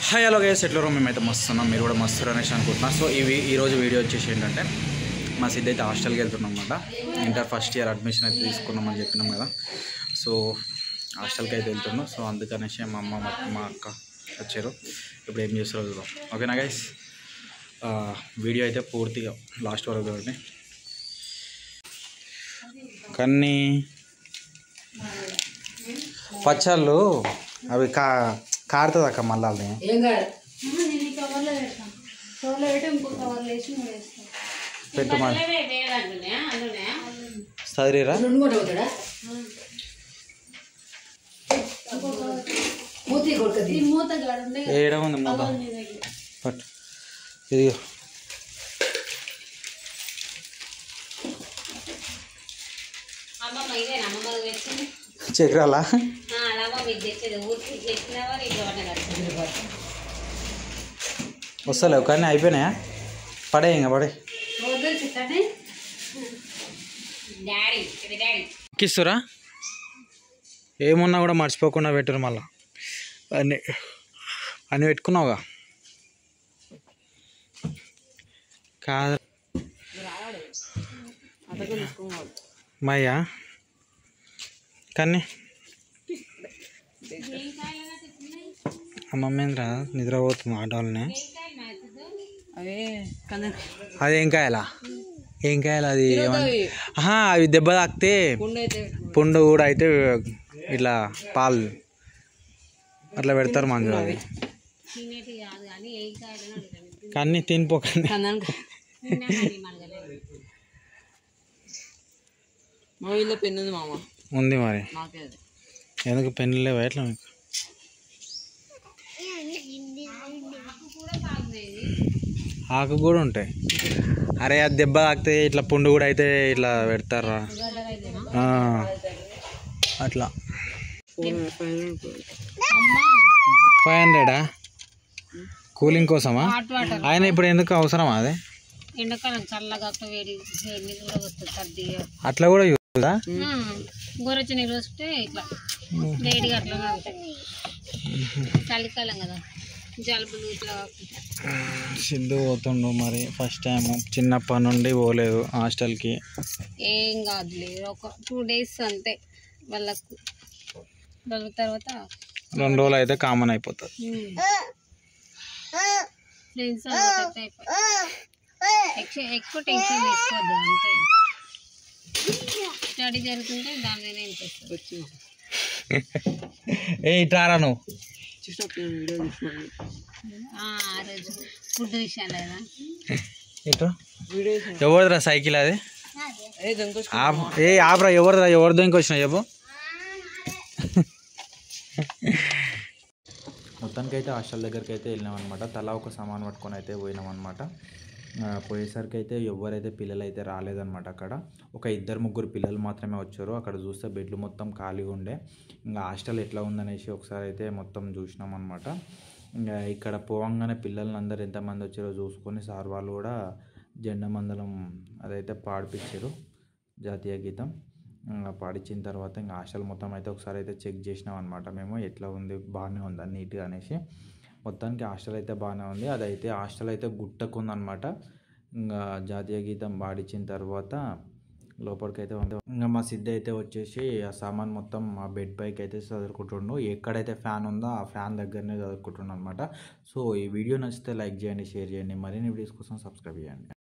Hi hello guys, ఎట్లా మేమైతే మస్తున్నాం, మీరు కూడా మస్తారు అనేసి అనుకుంటున్నా. సో ఈరోజు వీడియో వచ్చేసి ఏంటంటే మా సిద్ధ అయితే హాస్టల్కి వెళ్తున్నాం అనమాట. ఇంటర్ ఫస్ట్ ఇయర్ అడ్మిషన్ అయితే తీసుకున్నామని చెప్పినాం కదా. సో హాస్టల్కి అయితే వెళ్తున్నాం. సో అందుకనేసి మా అమ్మ మా అక్క వచ్చారు. ఇప్పుడు ఏం చేస్తారో చూద్దాం. ఓకేనా గైస్, వీడియో అయితే పూర్తిగా లాస్ట్ వరకు చూడండి. కానీ పచ్చళ్ళు అవి కారుతుంది అక్క మళ్ళీ పెట్టు సదిరా ఏడ ఉంది మూత పట్టు. ఇదిగో చక్రాలా వస్తలేవు కానీ అయిపోయినాయా? పడే ఇంకా పడే ఎక్కిస్తురా. ఏమున్నా కూడా మర్చిపోకుండా పెట్టరు మళ్ళా. అన్నీ పెట్టుకున్నావుగా కాదు మయ్యా. కానీ అమ్మమ్మేంద్రా నిద్రపోతుంది ఆటోలనే. అదేం కాయాలా? ఏం కాయాలి అది? అవి దెబ్బ తాకితే పుండు కూడా అయితే ఇట్లా పాలు అట్లా పెడతారు మందు. అది కానీ తినిపోకండి. ఉంది మరి, ఎందుకు పెన్ను లేవా ఎట్లా మీకు? ఆకు కూడా ఉంటాయి. అరే అది దెబ్బ తాకితే ఇట్లా పుండు కూడా అయితే ఇట్లా పెడతారా అట్లా. 500 కూలింగ్ కోసమా? ఆయన ఇప్పుడు ఎందుకు అవసరమా? అదే ఎండాకాలం చల్లగా అట్లా కూడా చూదా? గోరొచ్చి నీళ్ళు వస్తే ఇట్లా వేడిగా అట్లా ఉంటాయి. చలికాలం కదా, జలుబులు ఇట్లా. సిద్ధు పోతుండు మరి ఫస్ట్ టైం, చిన్నప్పటి నుండి పోలేదు హాస్టల్కి. ఏం కాదులే, ఒక 2 days అంతే వాళ్ళకు. వాళ్ళ తర్వాత 2 రోజులు అయితే కామన్ అయిపోతుంది. ఫ్రెండ్స్ ఎక్కువ టెన్షన్ తీసుకోవద్దు అంతే. స్టడీ జరుగుతుంటే దాని మీద ఇంట్రెస్ట్ వచ్చి ఇట్రారా నువ్వు. ఆ రోజు ఫుడ్ విషయాలు కదా. ఇటు ఎవరిదిరా సైకిల్? అది ఆపరా. ఎవరిదో ఇంకొచ్చినా చెప్పు. మొత్తానికి అయితే హాస్టల్ దగ్గరికి అయితే వెళ్ళినామన్నమాట. తలా ఒక సామాన్ పట్టుకొని అయితే పోయినామన్నమాట. పోయేసరికి అయితే ఎవరైతే పిల్లలు అయితే రాలేదన్నమాట. అక్కడ ఒక 2-3 పిల్లలు మాత్రమే వచ్చారు. అక్కడ చూస్తే బెడ్లు మొత్తం ఖాళీగా ఉండే. ఇంకా హాస్టల్ ఎట్లా ఉందనేసి ఒకసారి అయితే మొత్తం చూసినాం అనమాట. ఇంకా ఇక్కడ పోవంగానే పిల్లల్ని అందరు ఎంతమంది వచ్చారో చూసుకొని సార్ వాళ్ళు కూడా జెండా మందలం అదైతే పాడిపించారు, జాతీయ గీతం పాడించిన తర్వాత ఇంకా హాస్టల్ మొత్తం అయితే ఒకసారి అయితే చెక్ చేసినాం అనమాట. మేము ఎట్లా ఉంది, బాగానే ఉందా నీట్గా అనేసి. మొత్తానికి హాస్టల్ అయితే బాగానే ఉంది. అదైతే హాస్టల్ అయితే గుట్టకుందనమాట. ఇంకా జాతీయ గీతం పాడించిన తర్వాత లోపలికి అయితే ఇంకా మా సిద్ధ అయితే వచ్చేసి ఆ సామాన్ మొత్తం ఆ బెడ్ పైకి అయితే చదువుకుంటుండు. ఎక్కడైతే ఫ్యాన్ ఉందో ఆ ఫ్యాన్ దగ్గరనే చదువుకుంటుండు అనమాట. సో ఈ వీడియో నచ్చితే లైక్ చేయండి, షేర్ చేయండి, మరిన్ని వీడియోస్ కోసం సబ్స్క్రైబ్ చేయండి.